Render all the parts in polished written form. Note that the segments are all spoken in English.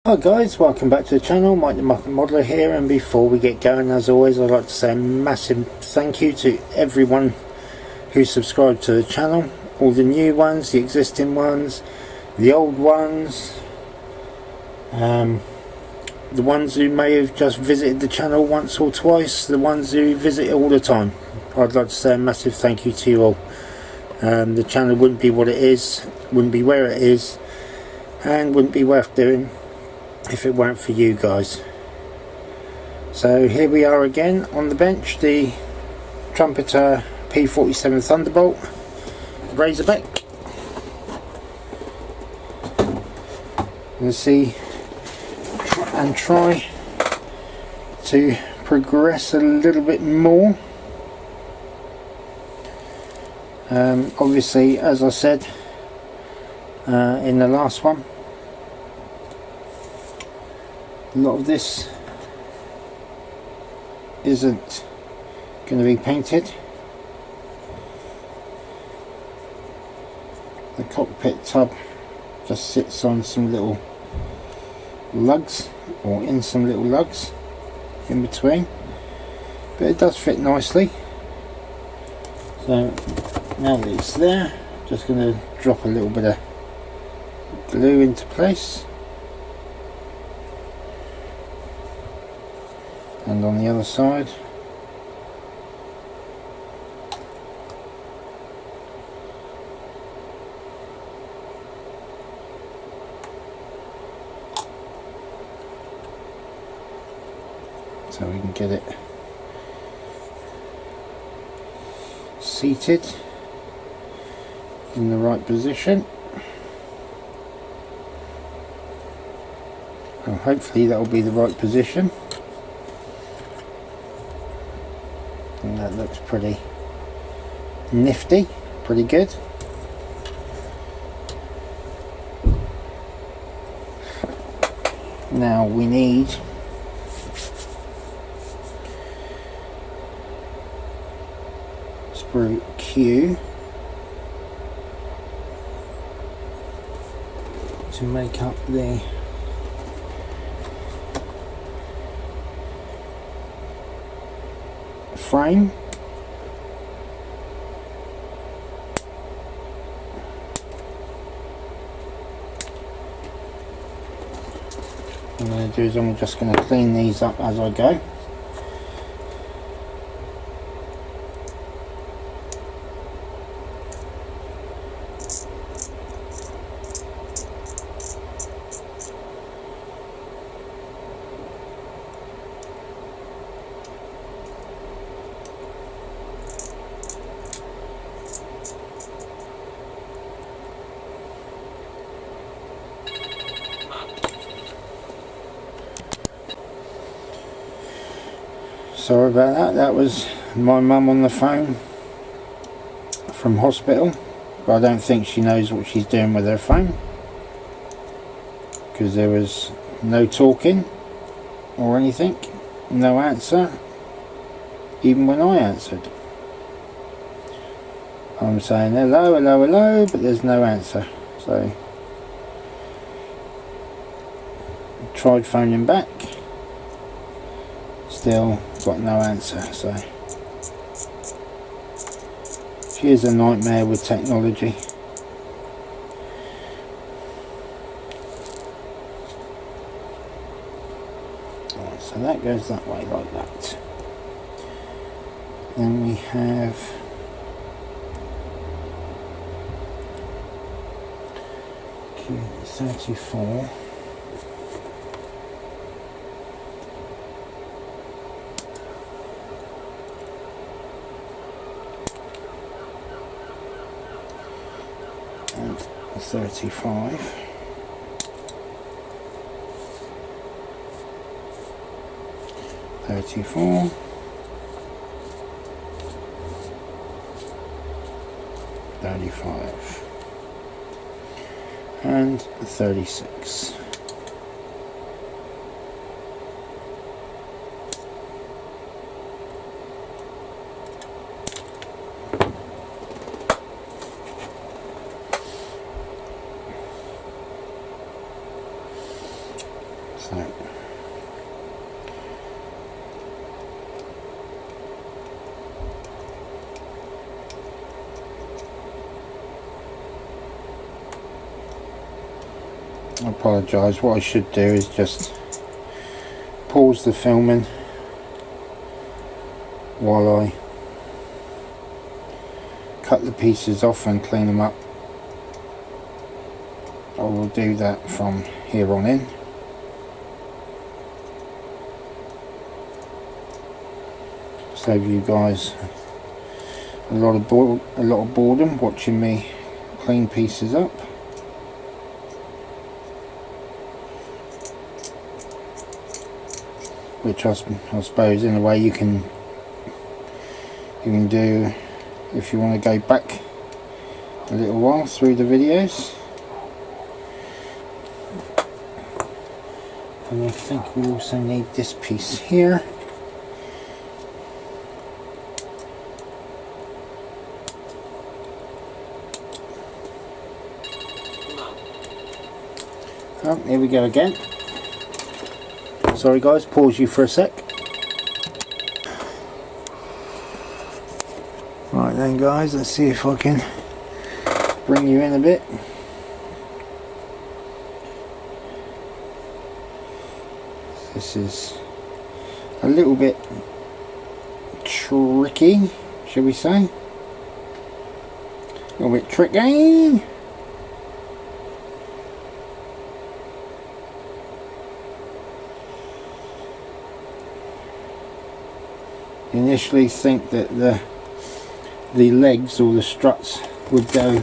Hi guys, welcome back to the channel. Mike the Muppet Modeler here, and before we get going, as always, I'd like to say a massive thank you to everyone who subscribed to the channel. All the new ones, the existing ones, the old ones, the ones who may have just visited the channel once or twice, the ones who visit it all the time. I'd like to say a massive thank you to you all. The channel wouldn't be what it is, wouldn't be where it is, and wouldn't be worth doing if it weren't for you guys. So here we are again on the bench, the Trumpeter P-47 Thunderbolt Razorback. Let's see and try to progress a little bit more. Obviously, as I said in the last one, a lot of this isn't going to be painted. The cockpit tub just sits on some little lugs, or in some little lugs in between, but it does fit nicely. So now that it's there, just going to drop a little bit of glue into place. And on the other side, so we can get it seated in the right position, and hopefully that will be the right position. And that looks pretty nifty, pretty good. Now we need sprue Q to make up the frame. What I'm going to do is I'm just going to clean these up as I go. Sorry about that, that was my mum on the phone from hospital, but I don't think she knows what she's doing with her phone, because there was no talking or anything, no answer, even when I answered. I'm saying hello, hello, hello, but there's no answer. So I tried phoning back, still got no answer. So she is a nightmare with technology. Right, so that goes that way like that. Then we have Q34. And 35, 34, 35, and 36. So I apologise, what I should do is just pause the filming while I cut the pieces off and clean them up. I will do that from here on in. Save you guys a lot of boredom watching me clean pieces up. Which I suppose in a way you can do if you want to go back a little while through the videos. And I think we also need this piece here. Oh, here we go again. Sorry guys, pause you for a sec. Right then guys, let's see if I can bring you in a bit. This is a little bit tricky, shall we say? A little bit tricky. Initially think that the legs or the struts would go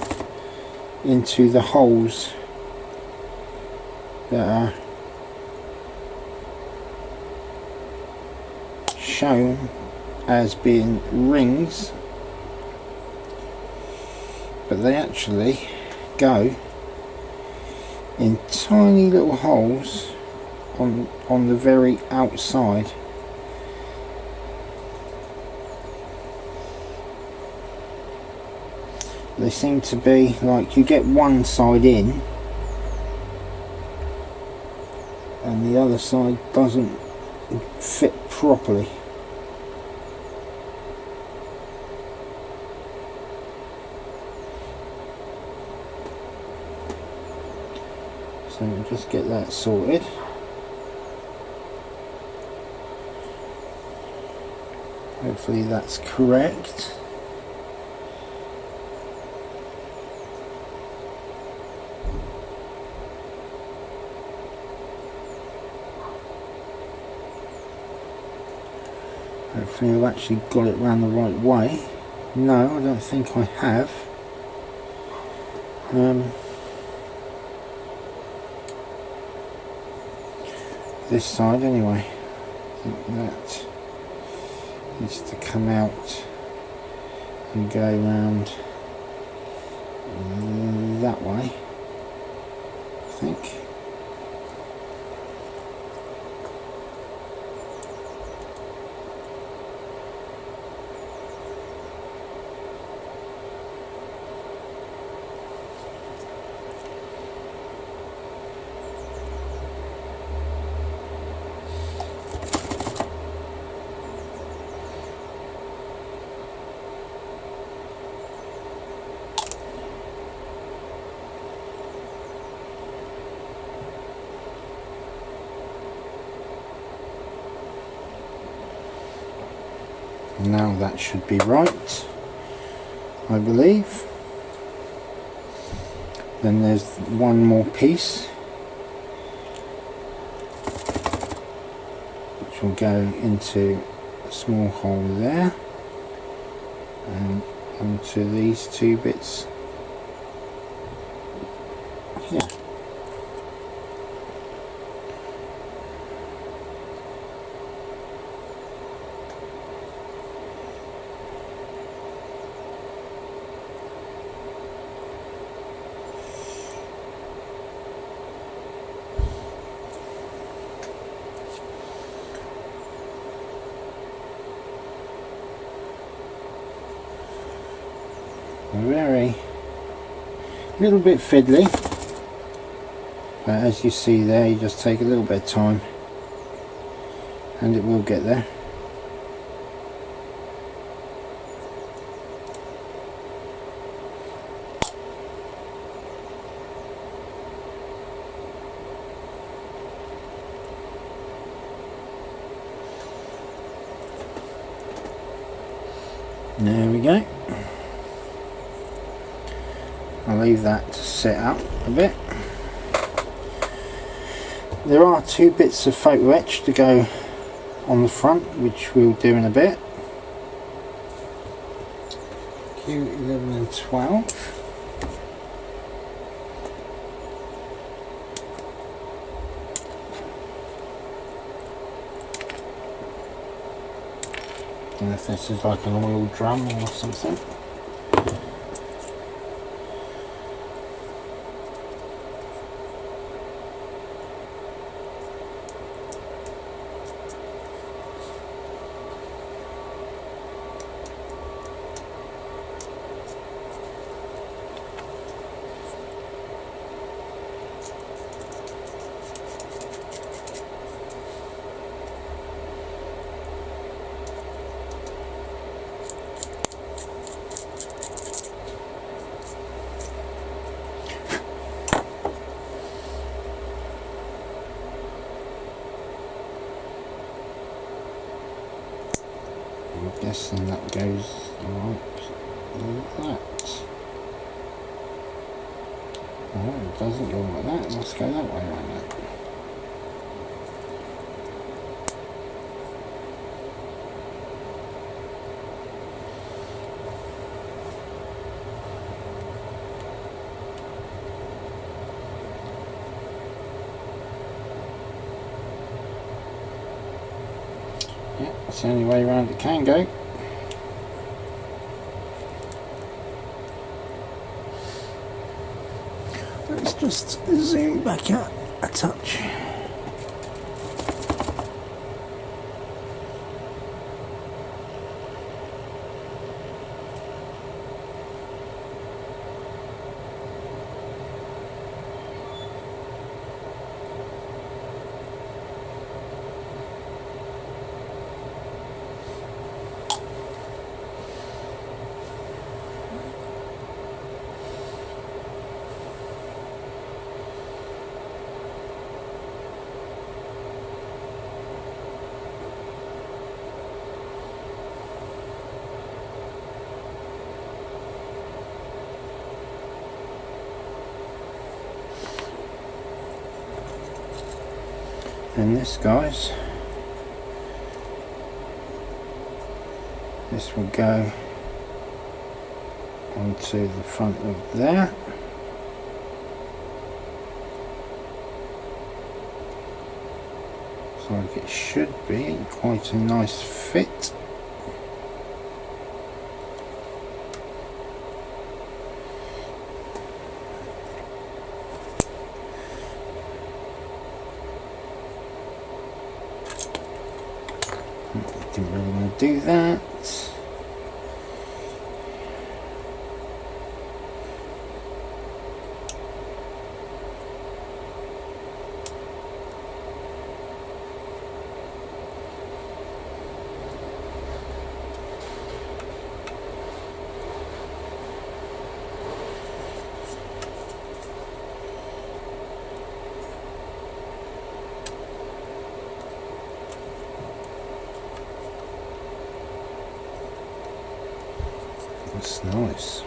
into the holes that are shown as being rings, but they actually go in tiny little holes on the very outside. They seem to be like you get one side in and the other side doesn't fit properly. So we'll just get that sorted. Hopefully that's correct. Hopefully I've actually got it round the right way. No, I don't think I have. This side anyway. I think that needs to come out and go round that way, I think. Now that should be right, I believe. Then there's one more piece which will go into a small hole there and onto these two bits here. Very little bit fiddly, but as you see there, you just take a little bit of time and it will get there. There we go. I'll leave that to set up a bit. There are two bits of photo etch to go on the front, which we'll do in a bit. Q11 and 12. I don't know if this is like an oil drum or something. I'm guessing that goes like that. No, it doesn't go like that, it must go that way around that. Yeah, that's the only way around it can go. Let's just zoom back out a touch. And this, guys, this will go onto the front of there. So like it should be quite a nice fit. Didn't really want to do that. That's nice.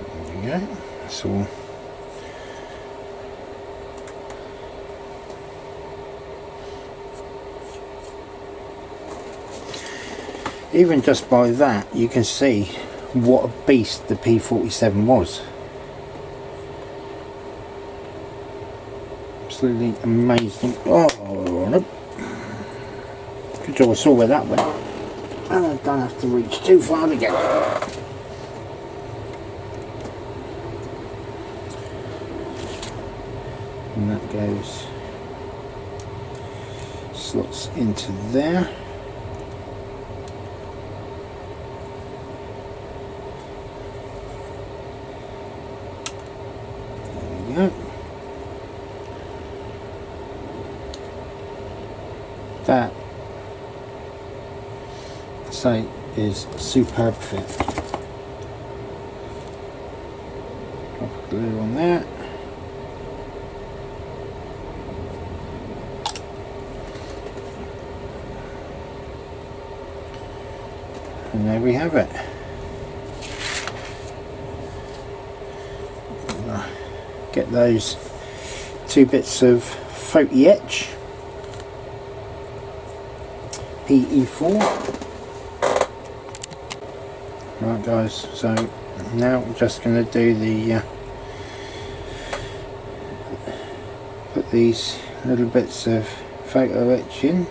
There we go. That's all. Even just by that, you can see what a beast the P-47 was. Absolutely amazing. Oh. jaw saw where that went, and I don't have to reach too far to get it. And that goes, slots into there. There we go. That, say, is superb fit. Drop glue on there. And there we have it. Get those 2 bits of photo etch PE4. Right guys, so now I'm just going to do the put these little bits of photo etch in.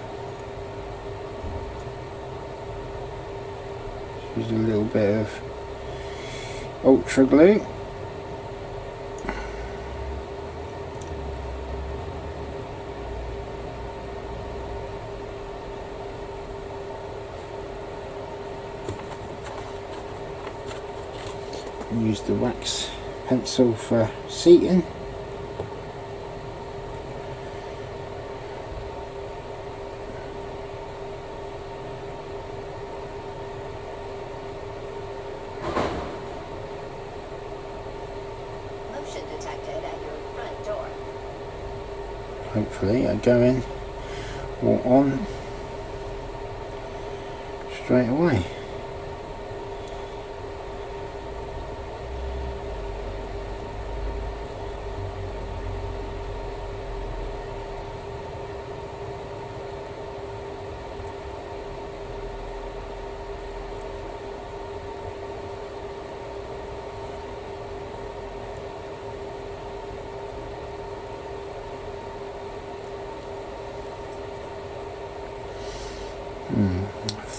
Use a little bit of ultra glue. Use the wax pencil for seating. Motion detected at your front door. Hopefully I go in or on straight away.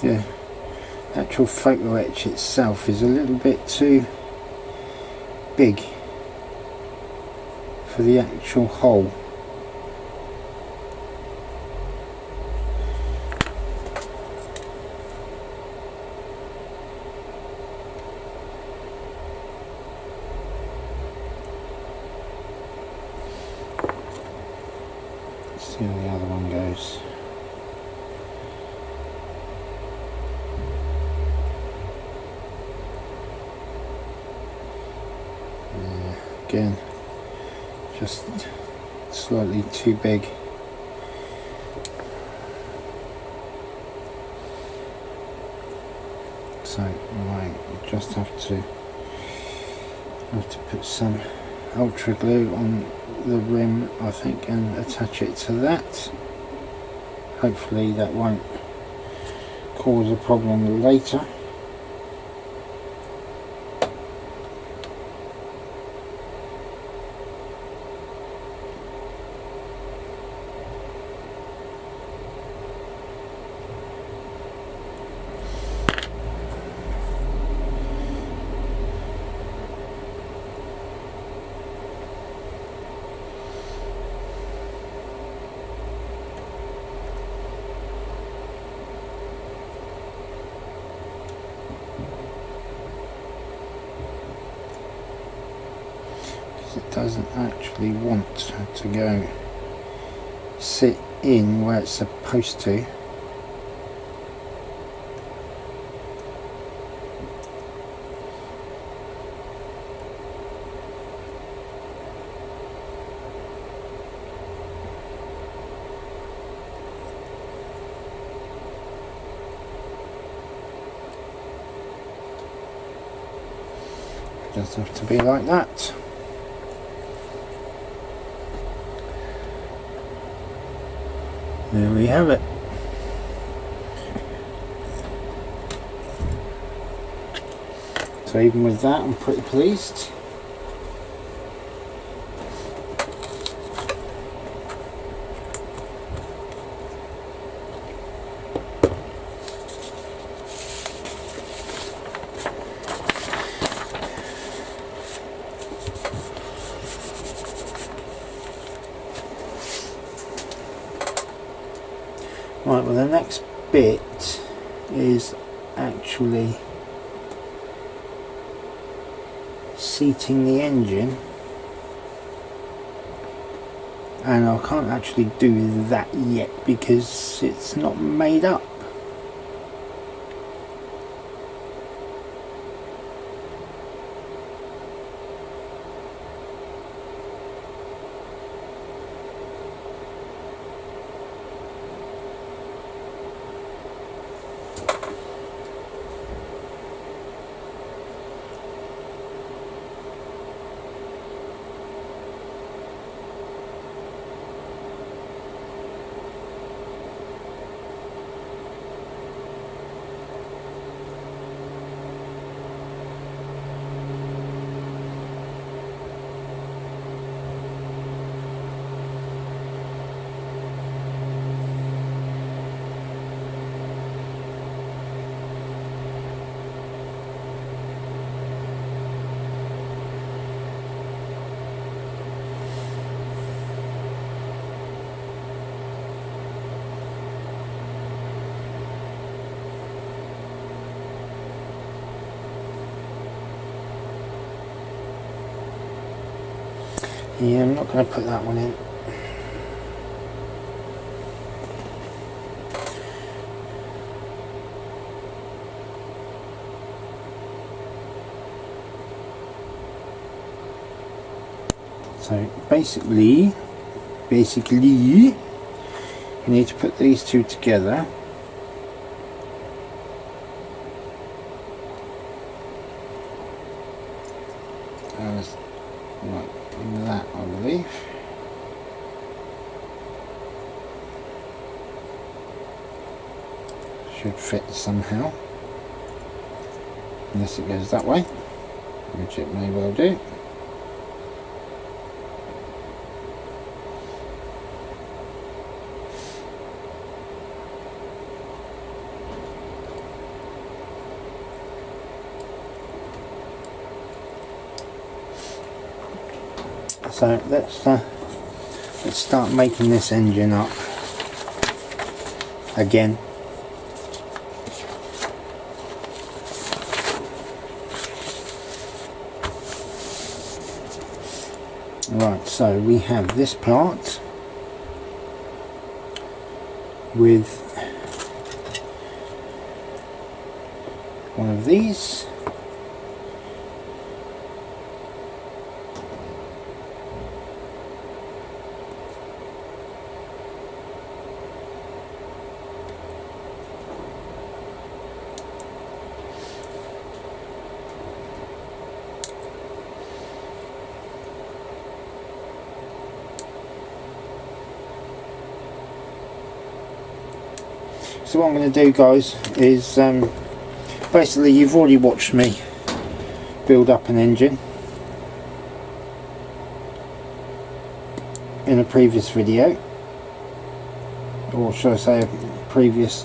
The actual photo etch itself is a little bit too big for the actual hole. Let's see how the other one goes. Again, just slightly too big. So I just have to put some ultra glue on the rim, I think, and attach it to that. Hopefully that won't cause a problem later. It doesn't actually want to go sit in where it's supposed to. It does have to be like that. There we have it. So even with that, I'm pretty pleased. well, the next bit is actually seating the engine, and I can't actually do that yet because it's not made up. Yeah, I'm not going to put that one in. So basically you need to put these two together. As like that, I believe. Should fit somehow, unless it goes that way, which it may well do. So let's start making this engine up again. Right, so we have this part with one of these. So what I'm going to do, guys, is basically you've already watched me build up an engine in a previous video, or should I say a previous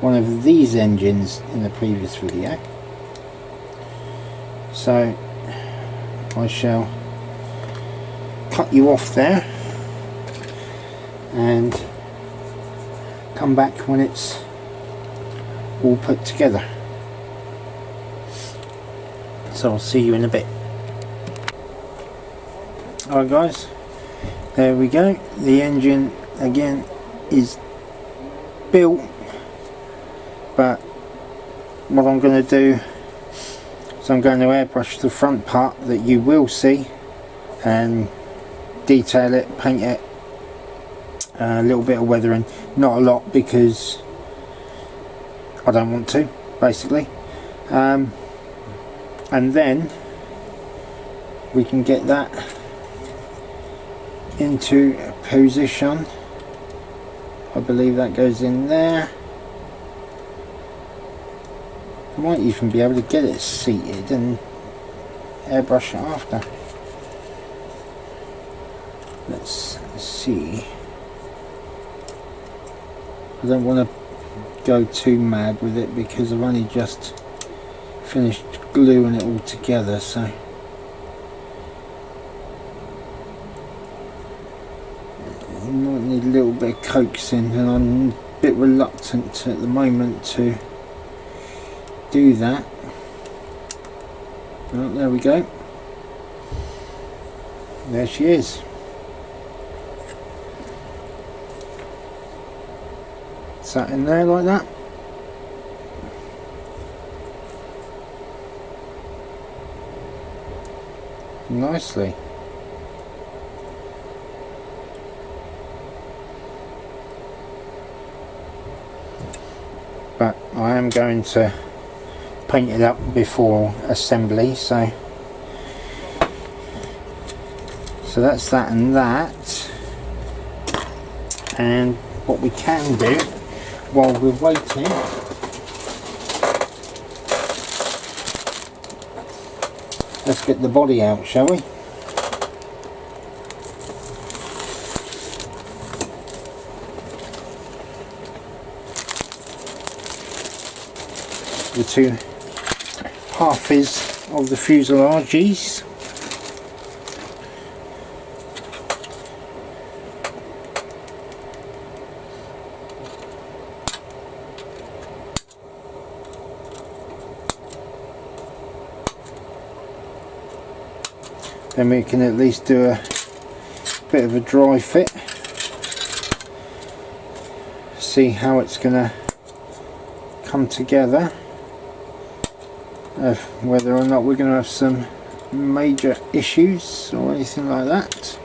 one of these engines in the previous video. So I shall cut you off there and come back when it's all put together. So I'll see you in a bit. Alright guys, there we go. The engine again is built, but what I'm going to do is I'm going to airbrush the front part that you will see and detail it, paint it, a little bit of weathering, not a lot because I don't want to, basically, and then we can get that into position. I believe that goes in there. I might even be able to get it seated and airbrush it after. Let's see. I don't want to go too mad with it because I've only just finished gluing it all together, so might need a little bit of coaxing, and I'm a bit reluctant at the moment to do that. Oh, there we go. There she is. Sat in there like that. Nicely. But I am going to paint it up before assembly, so that's that and that. And what we can do while we're waiting, let's get the body out, shall we? The two halfies of the fuselages. Then we can at least do a bit of a dry fit, see how it's gonna come together, whether or not we're gonna have some major issues or anything like that.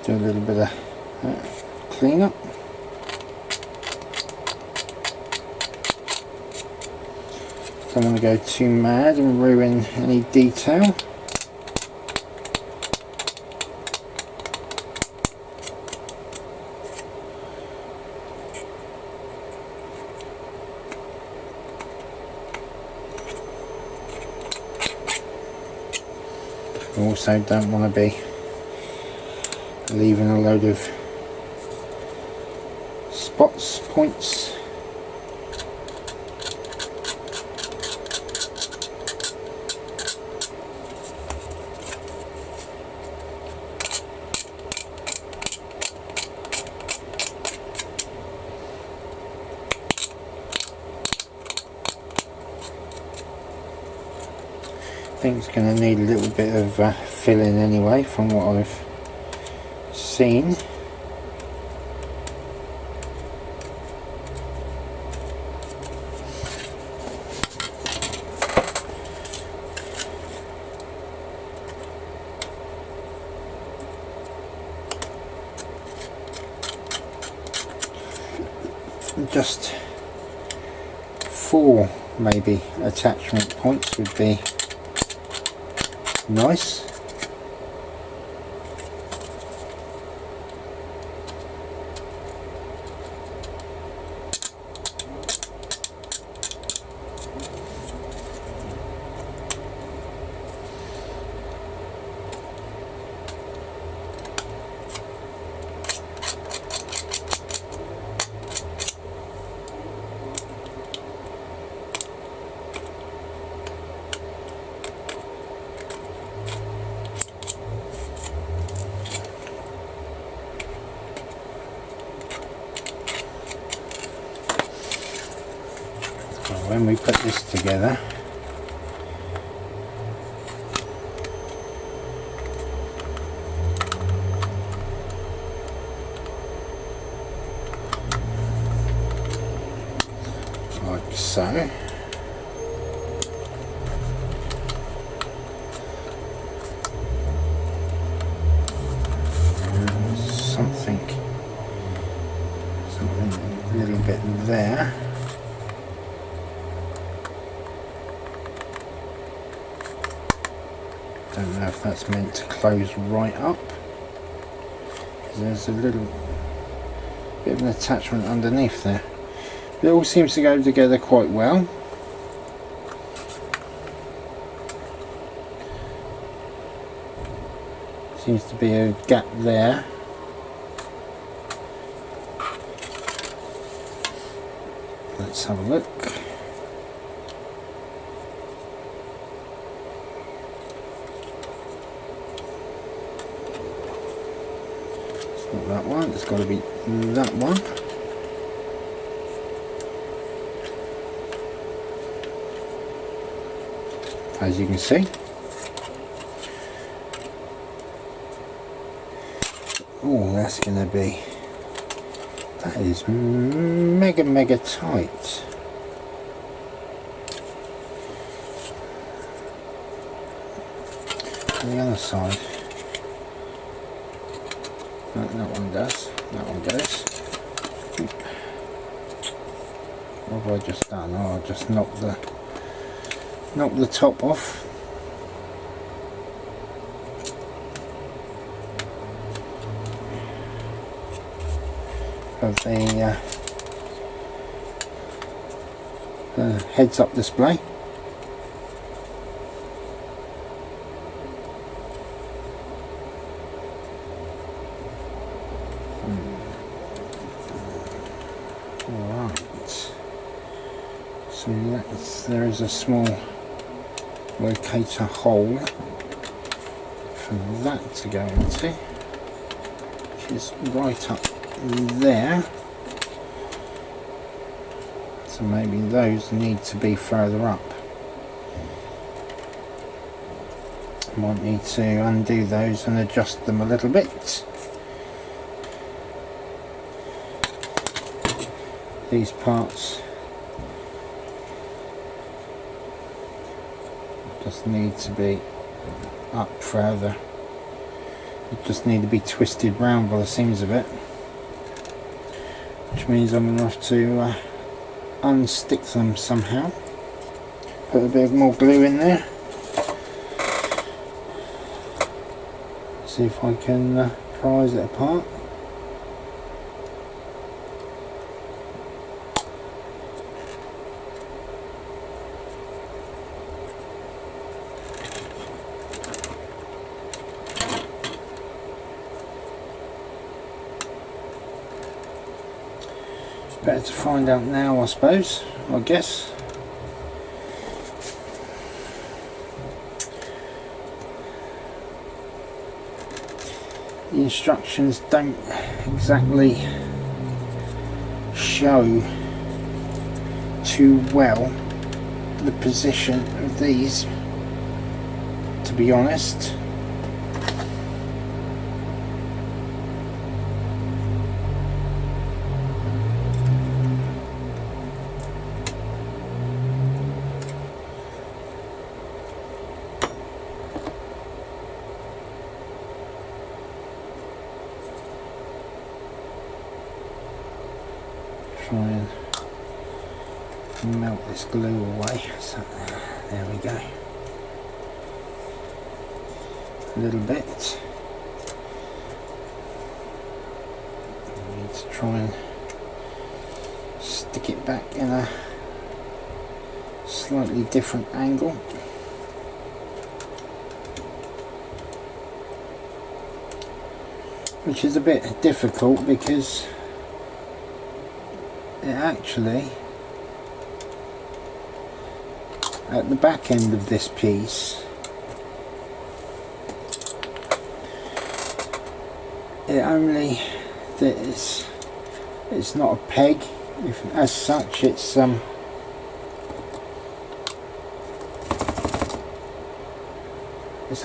Do a little bit of clean up. Don't want to go too mad and ruin any detail. Also don't want to be leaving a load of points. I think it's going to need a little bit of filling anyway from what I've seen. Just 4 maybe attachment points would be nice. When we put this together, like so, something a little bit there. Don't know if that's meant to close right up. There's a little bit of an attachment underneath there. It all seems to go together quite well. Seems to be a gap there. Let's have a look. It's not that one, it's got to be that one. As you can see. Oh, that's going to be, that is mega tight. On the other side, that one does, that one goes. What have I just done? Oh, I just knocked the top off. Of the heads-up display. Right. So there is a small locator hole for that to go into, which is right up there, so maybe those need to be further up. Might need to undo those and adjust them a little bit. These parts just need to be up further. They just need to be twisted round by the seams of it, which means I'm going to have to unstick them somehow. Put a bit more glue in there. See if I can prise it apart. Better to find out now, I suppose, I guess. The instructions don't exactly show too well the position of these, to be honest. Try and melt this glue away. So there we go. A little bit. I need to try and stick it back in a slightly different angle. Which is a bit difficult because it actually, at the back end of this piece, it's not a peg, as such. It's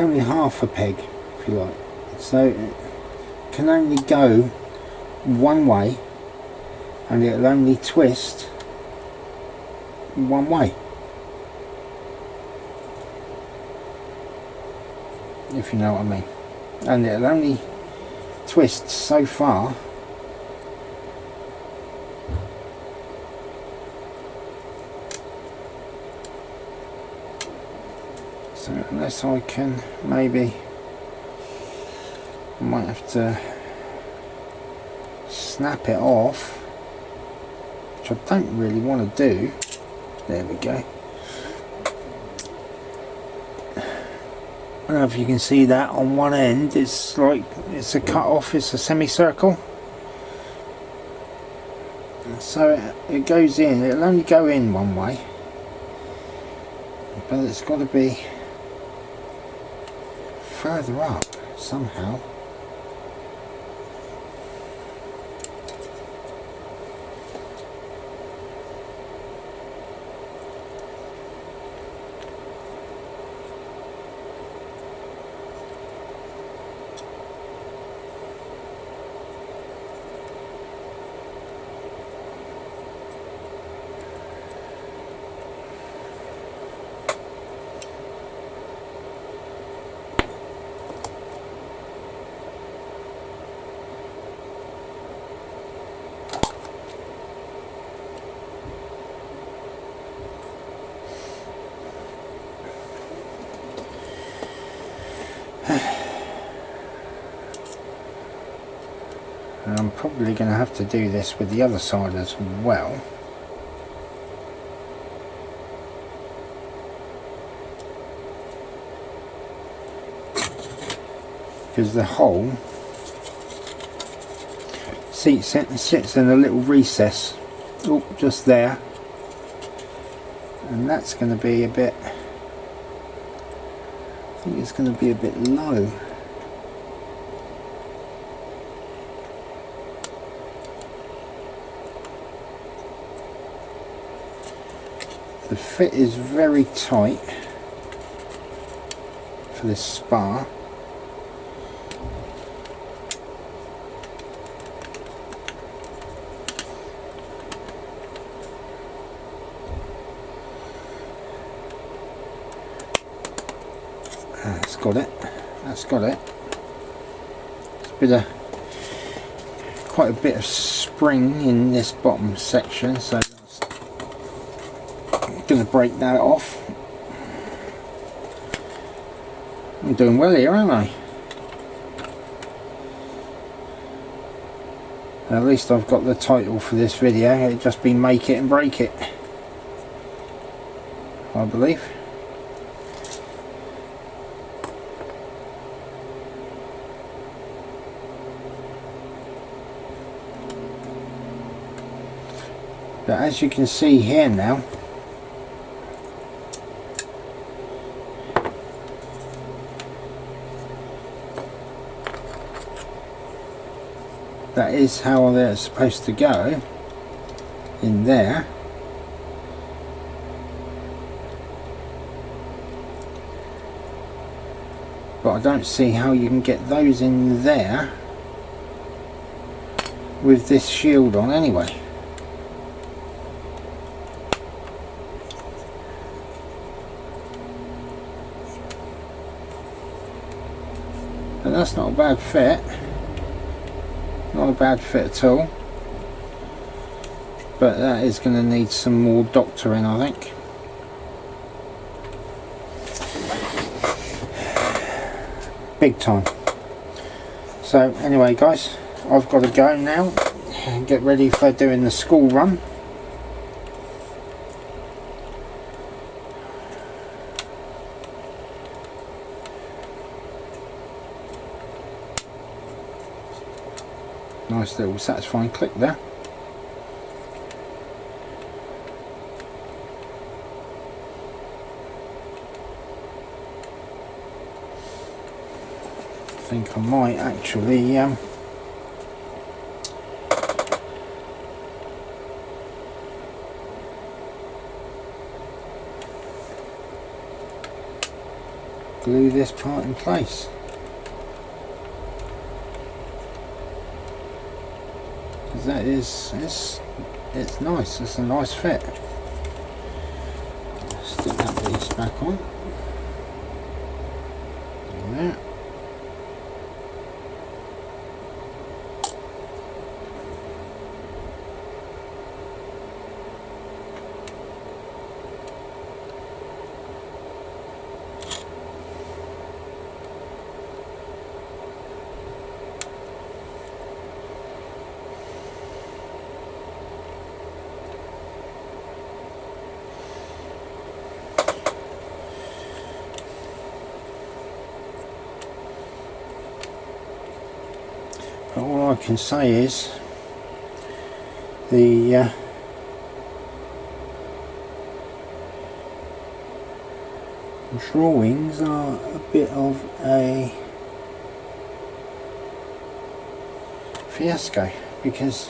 only half a peg, if you like, so it can only go one way, and it'll only twist one way, if you know what I mean, and it'll only twist so far. So unless I can, maybe I might have to snap it off, which I don't really want to do. There we go. I don't know if you can see that on one end, it's like it's a cut off, it's a semicircle. So it goes in, it'll only go in one way, but it's got to be further up somehow. And I'm probably going to have to do this with the other side as well. Because the hole sits in a little recess, just there, and that's going to be a bit, I think it's going to be a bit low. The fit is very tight for this spar. That's got it. That's got it. It's quite a bit of spring in this bottom section, so I'm going to break that off. I'm doing well here, aren't I? At least I've got the title for this video. It'd just be Make It and Break It, I believe. But as you can see here now, that is how they're supposed to go in there. But I don't see how you can get those in there with this shield on anyway. But that's not a bad fit. Not a bad fit at all. But that is going to need some more doctoring, I think. Big time. So anyway guys, I've got to go now and get ready for doing the school run. Nice little satisfying click there. I think I might actually glue this part in place. That is, it's nice. It's a nice fit. Stick that piece back on. There. But all I can say is The drawings are a bit of a fiasco because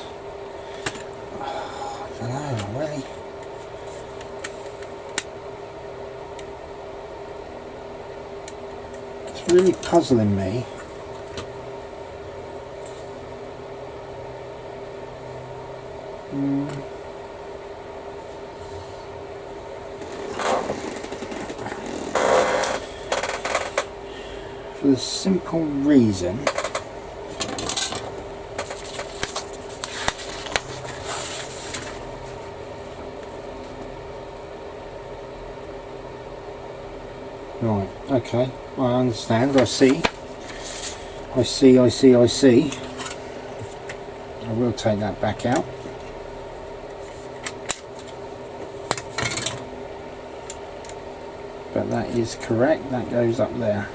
I don't know, really. It's really puzzling me. For the simple reason right, okay, I understand, I see. I will take that back out. But that is correct, that goes up there.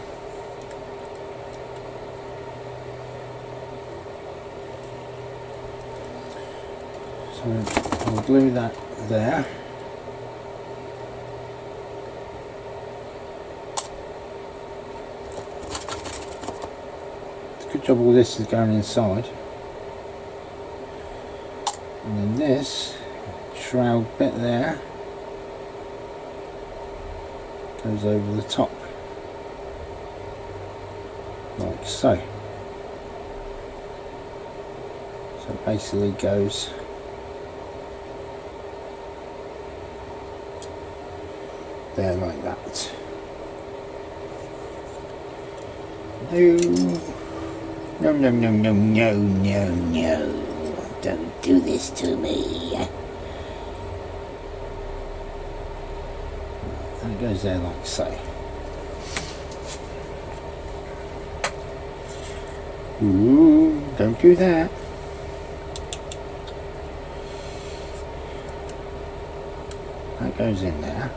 So I'll glue that there. It's a good job all this is going inside. And then this shroud bit there goes over the top, like so. So it basically goes there like that. No, no, no, no, no, no, no. Don't do this to me. And it goes there like so. Ooh, don't do that. That goes in there.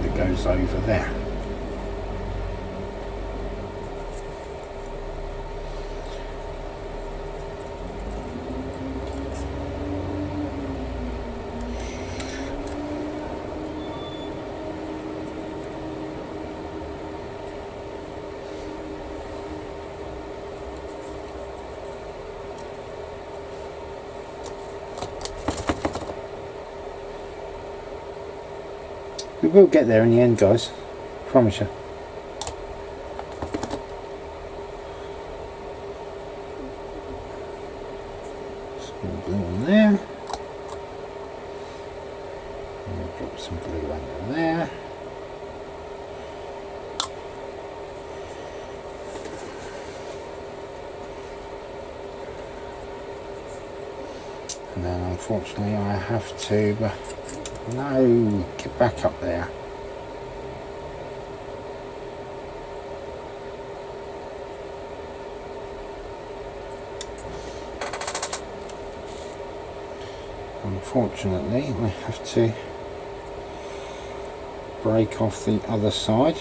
It goes over there. We will get there in the end, guys. Promise you. Some glue on there. And we'll drop some glue under there. And then unfortunately I have to no, get back up there. Unfortunately, I have to break off the other side.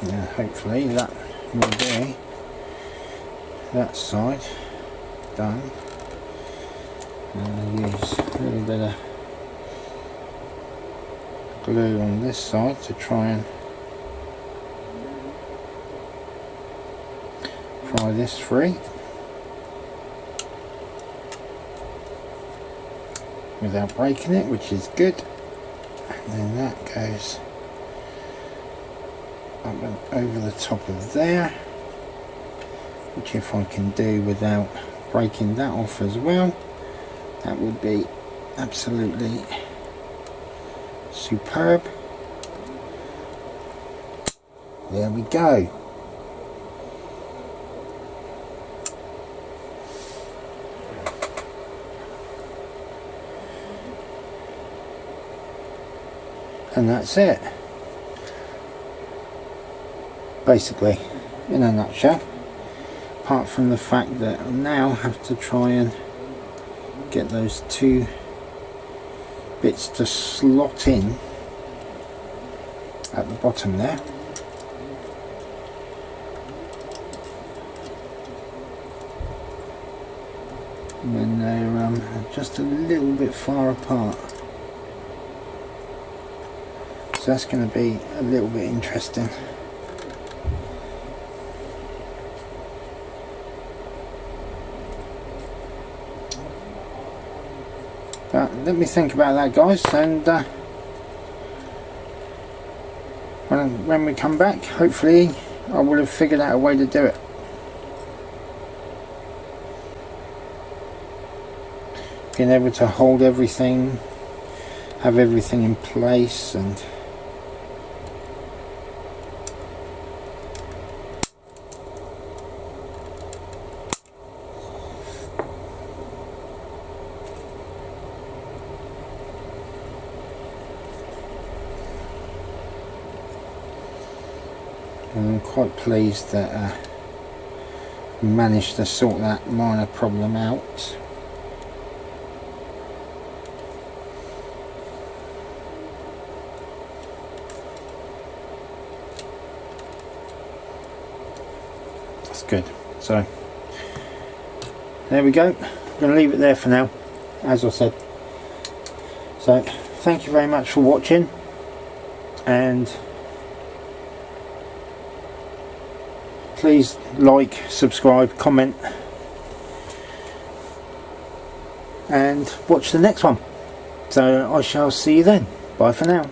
Now hopefully that will be that side done. And I'll use a little bit of glue on this side to try pry this free without breaking it, which is good. And then that goes up and over the top of there, which if I can do without breaking that off as well, that would be absolutely superb. There we go. And that's it, basically, in a nutshell, apart from the fact that I now have to try and get those two bits to slot in at the bottom there. When they're just a little bit far apart. So that's going to be a little bit interesting. But let me think about that, guys, and when we come back, hopefully I will have figured out a way to do it. Being able to hold everything, have everything in place, and I'm quite pleased that I managed to sort that minor problem out. That's good. So there we go. I'm going to leave it there for now, as I said. So thank you very much for watching, and please like, subscribe, comment, and watch the next one. So I shall see you then. Bye for now.